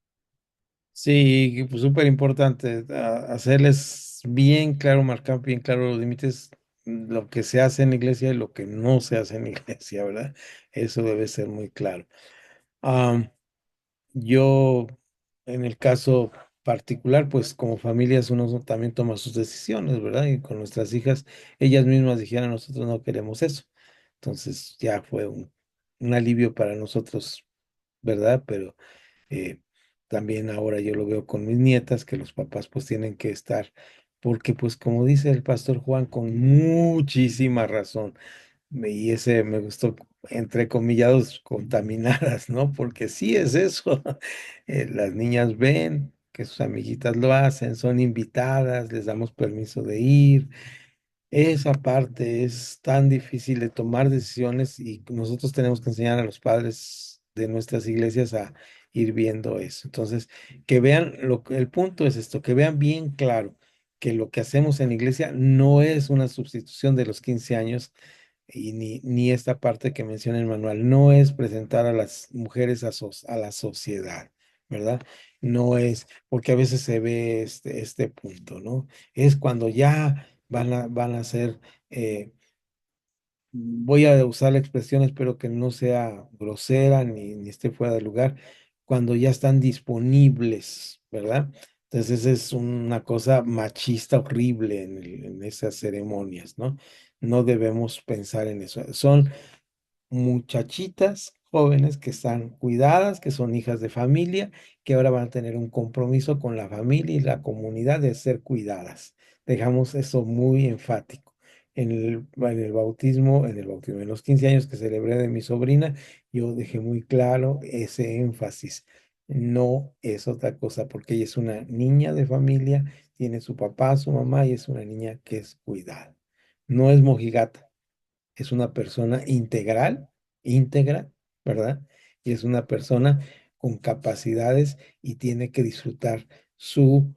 Sí, pues súper importante hacerles bien claro, marcar bien claro los límites, lo que se hace en la iglesia y lo que no se hace en la iglesia, ¿verdad? Eso debe ser muy claro. Yo, en el caso particular, pues como familias uno también toma sus decisiones, ¿verdad? Y con nuestras hijas, ellas mismas dijeron, nosotros no queremos eso. Entonces ya fue un alivio para nosotros, ¿verdad? Pero eh, también ahora yo lo veo con mis nietas, que los papás pues tienen que estar, porque pues como dice el pastor Juan, con muchísima razón. Y ese me gustó, entre comillados, contaminadas, ¿no? Porque sí es eso. Las niñas ven que sus amiguitas lo hacen, son invitadas, les damos permiso de ir. Esa parte es tan difícil de tomar decisiones y nosotros tenemos que enseñar a los padres de nuestras iglesias a ir viendo eso. Entonces, que vean, el punto es esto, que vean bien claro que lo que hacemos en la iglesia no es una sustitución de los 15 años y ni esta parte que menciona el manual, no es presentar a las mujeres a la sociedad, ¿verdad? No es, porque a veces se ve este punto, ¿no? Es cuando ya van a ser, voy a usar la expresión, espero que no sea grosera ni esté fuera de lugar, cuando ya están disponibles, ¿verdad? Entonces es una cosa machista horrible en esas ceremonias, ¿no? No debemos pensar en eso. Son muchachitas jóvenes que están cuidadas, que son hijas de familia, que ahora van a tener un compromiso con la familia y la comunidad de ser cuidadas. Dejamos eso muy enfático. En los 15 años que celebré de mi sobrina, yo dejé muy claro ese énfasis. No es otra cosa, porque ella es una niña de familia, tiene su papá, su mamá y es una niña que es cuidada. No es mojigata, es una persona integral, íntegra, ¿verdad? Y es una persona con capacidades y tiene que disfrutar su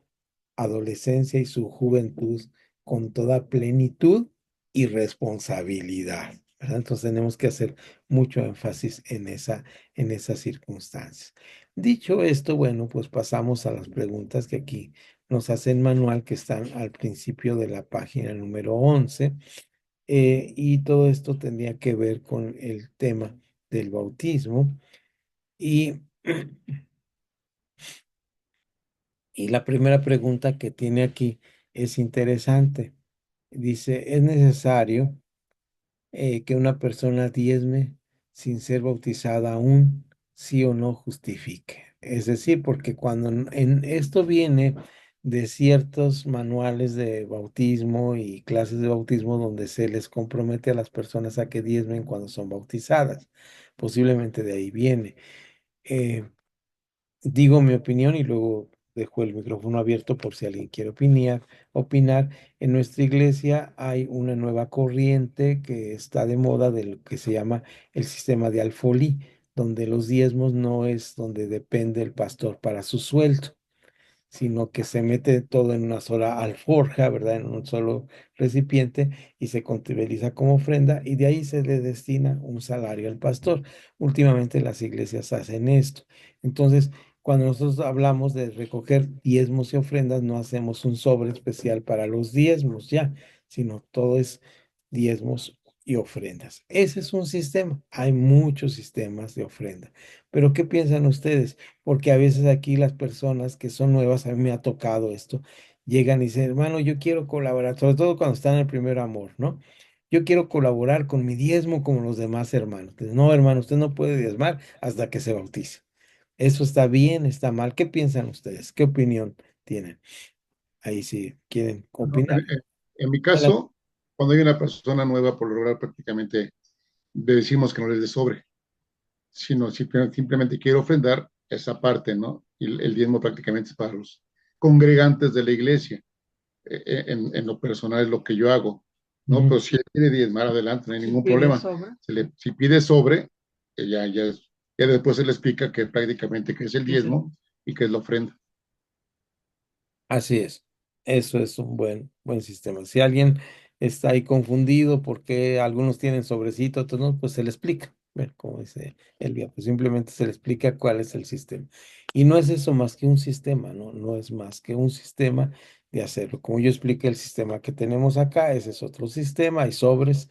adolescencia y su juventud con toda plenitud y responsabilidad, ¿verdad? Entonces tenemos que hacer mucho énfasis en esas circunstancias. Dicho esto, bueno, pues pasamos a las preguntas que aquí nos hace el manual que están al principio de la página número 11, y todo esto tendría que ver con el tema del bautismo. Y, y la primera pregunta que tiene aquí es interesante. Dice, ¿es necesario que una persona diezme sin ser bautizada aún, sí o no justifique? Es decir, porque cuando en esto viene de ciertos manuales de bautismo y clases de bautismo donde se les compromete a las personas a que diezmen cuando son bautizadas. Posiblemente de ahí viene. Eh, Digo mi opinión y luego dejo el micrófono abierto por si alguien quiere opinar. En nuestra iglesia hay una nueva corriente que está de moda de lo que se llama el sistema de alfolí, donde los diezmos no es donde depende el pastor para su sueldo, sino que se mete todo en una sola alforja, ¿verdad? En un solo recipiente y se contabiliza como ofrenda y de ahí se le destina un salario al pastor. Últimamente las iglesias hacen esto. Entonces, cuando nosotros hablamos de recoger diezmos y ofrendas, no hacemos un sobre especial para los diezmos ya, sino todo es diezmos y ofrendas. Ese es un sistema. Hay muchos sistemas de ofrenda. Pero ¿qué piensan ustedes? Porque a veces aquí las personas que son nuevas, a mí me ha tocado esto, llegan y dicen, hermano, yo quiero colaborar, sobre todo cuando están en el primer amor, ¿no? Yo quiero colaborar con mi diezmo como los demás hermanos. Entonces, no, hermano, usted no puede diezmar hasta que se bautice. ¿Eso está bien, está mal? ¿Qué piensan ustedes? ¿Qué opinión tienen? Ahí sí quieren Bueno, opinar. en mi Adelante. caso, cuando hay una persona nueva, por lo general prácticamente le decimos que no les dé sobre, sino simplemente quiero ofrendar esa parte, ¿no? Y el diezmo prácticamente es para los congregantes de la iglesia. En lo personal es lo que yo hago, ¿no? Ujú. Pero si él quiere diezmar adelante, no hay ningún ¿Pide problema. sobre? Si pide sobre, ya después se le explica que prácticamente que es el diezmo y que es la ofrenda. Así es, eso es un buen sistema. Si alguien está ahí confundido porque algunos tienen sobrecito, otros no, pues se le explica. Bueno, como dice Elvia, pues simplemente se le explica cuál es el sistema. Y no es eso más que un sistema, ¿no? No es más que un sistema de hacerlo. Como yo expliqué el sistema que tenemos acá, ese es otro sistema, hay sobres,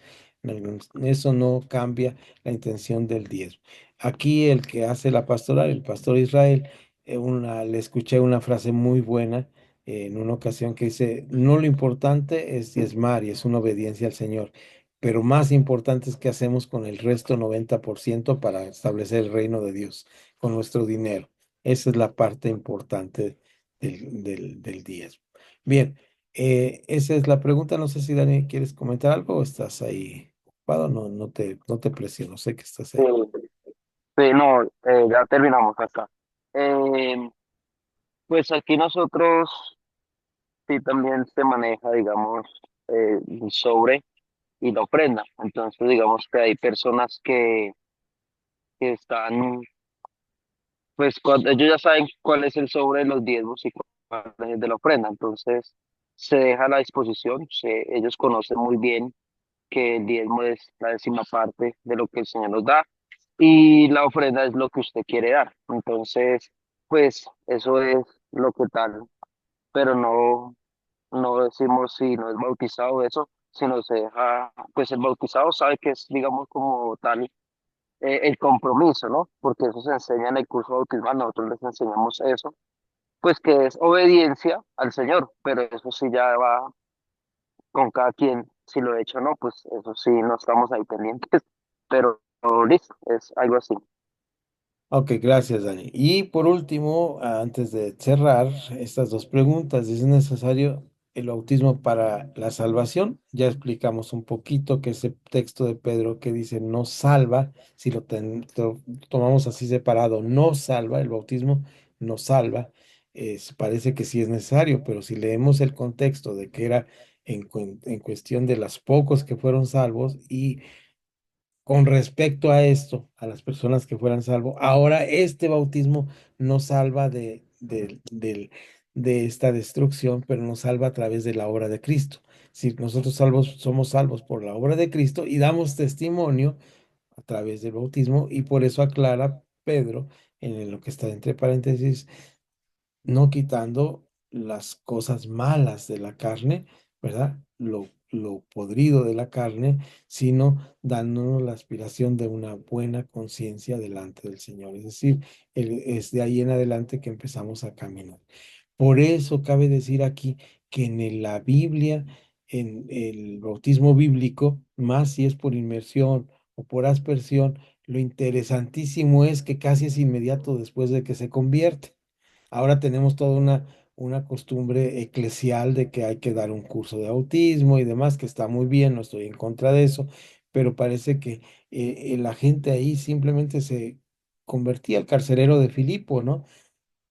eso no cambia la intención del diezmo. Aquí el que hace la pastoral, el pastor Israel, le escuché una frase muy buena en una ocasión que dice, no lo importante es diezmar y es una obediencia al Señor, pero más importante es qué hacemos con el resto 90% para establecer el reino de Dios, con nuestro dinero. Esa es la parte importante del diezmo. Bien, esa es la pregunta. No sé si Dani quieres comentar algo o estás ahí ocupado. No, no te presiono, sé que estás Sí, ahí. sí, no, ya terminamos acá. Pues aquí nosotros sí también se maneja, digamos, el sobre y la ofrenda. Entonces, digamos que hay personas que están, pues cuando ellos ya saben cuál es el sobre de los diezmos y cuál es el de la ofrenda. Entonces, se deja a la disposición, ellos conocen muy bien que el diezmo es la décima parte de lo que el Señor nos da y la ofrenda es lo que usted quiere dar. Entonces, pues eso es lo que tal, pero no decimos si no es bautizado eso, sino se deja, pues el bautizado sabe que es, digamos, como tal, el compromiso, ¿no? Porque eso se enseña en el curso bautismal, nosotros les enseñamos eso, pues que es obediencia al Señor, pero eso sí ya va con cada quien, si lo he hecho o no, pues eso sí, no estamos ahí pendientes, pero listo, es algo así. Ok, gracias, Dani. Y por último, antes de cerrar estas dos preguntas, ¿es necesario el bautismo para la salvación? Ya explicamos un poquito que ese texto de Pedro que dice no salva, si tomamos así separado, no salva, el bautismo no salva, parece que sí es necesario, pero si leemos el contexto de que era en cuestión de los pocos que fueron salvos y con respecto a esto, a las personas que fueran salvos. Ahora este bautismo nos salva de esta destrucción, pero nos salva a través de la obra de Cristo. Si nosotros somos salvos por la obra de Cristo y damos testimonio a través del bautismo, y por eso aclara Pedro en lo que está entre paréntesis, no quitando las cosas malas de la carne, ¿verdad? Lo podrido de la carne, sino dándonos la aspiración de una buena conciencia delante del Señor. Es decir, es de ahí en adelante que empezamos a caminar. Por eso cabe decir aquí que la Biblia, en el bautismo bíblico, más si es por inmersión o por aspersión, lo interesantísimo es que casi es inmediato después de que se convierte. Ahora tenemos toda una costumbre eclesial de que hay que dar un curso de autismo y demás, que está muy bien, no estoy en contra de eso, pero parece que la gente ahí simplemente se convertía al carcelero de Filipo, ¿no?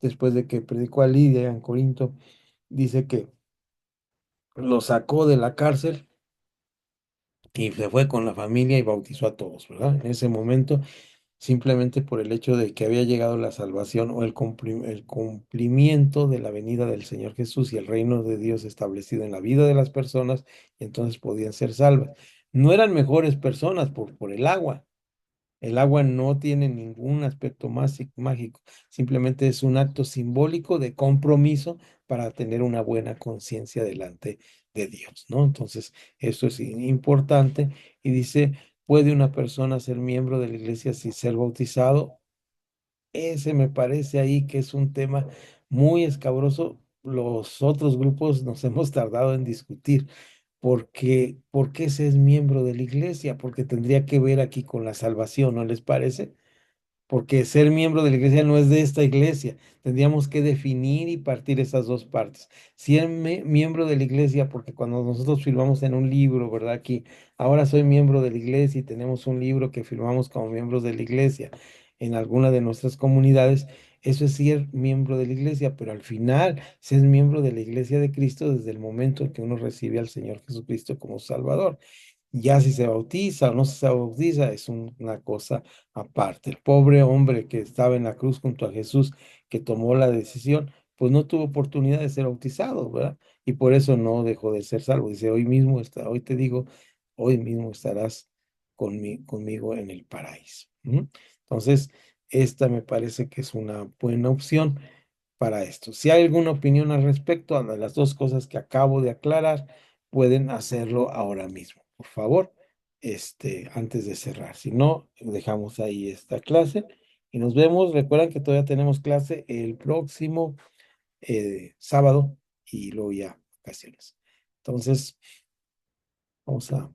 después de que predicó a Lidia en Corinto, dice que lo sacó de la cárcel y se fue con la familia y bautizó a todos, ¿verdad? En ese momento, simplemente por el hecho de que había llegado la salvación o el cumplimiento de la venida del Señor Jesús y el reino de Dios establecido en la vida de las personas, y entonces podían ser salvas. No eran mejores personas por el agua. El agua no tiene ningún aspecto mágico, simplemente es un acto simbólico de compromiso para tener una buena conciencia delante de Dios, ¿no? Entonces, eso es importante y dice, ¿puede una persona ser miembro de la iglesia sin ser bautizado? Ese me parece ahí que es un tema muy escabroso. Los otros grupos nos hemos tardado en discutir. ¿Por qué se es miembro de la iglesia? Porque tendría que ver aquí con la salvación, ¿no les parece? Porque ser miembro de la iglesia no es de esta iglesia. Tendríamos que definir y partir esas dos partes. Si es miembro de la iglesia, porque cuando nosotros firmamos en un libro, ¿verdad? Aquí, ahora soy miembro de la iglesia y tenemos un libro que firmamos como miembros de la iglesia en alguna de nuestras comunidades, eso es ser miembro de la iglesia, pero al final se es miembro de la iglesia de Cristo desde el momento en que uno recibe al Señor Jesucristo como Salvador. Ya si se bautiza o no se bautiza es una cosa aparte. El pobre hombre que estaba en la cruz junto a Jesús, que tomó la decisión, pues no tuvo oportunidad de ser bautizado, ¿verdad? Y por eso no dejó de ser salvo. Dice, hoy mismo está, hoy te digo, hoy mismo estarás conmigo en el paraíso. ¿Mm? Entonces, esta me parece que es una buena opción para esto. Si hay alguna opinión al respecto de las dos cosas que acabo de aclarar, pueden hacerlo ahora mismo, por favor, antes de cerrar. Si no, dejamos ahí esta clase y nos vemos. Recuerden que todavía tenemos clase el próximo sábado y luego ya vacaciones. Entonces, vamos a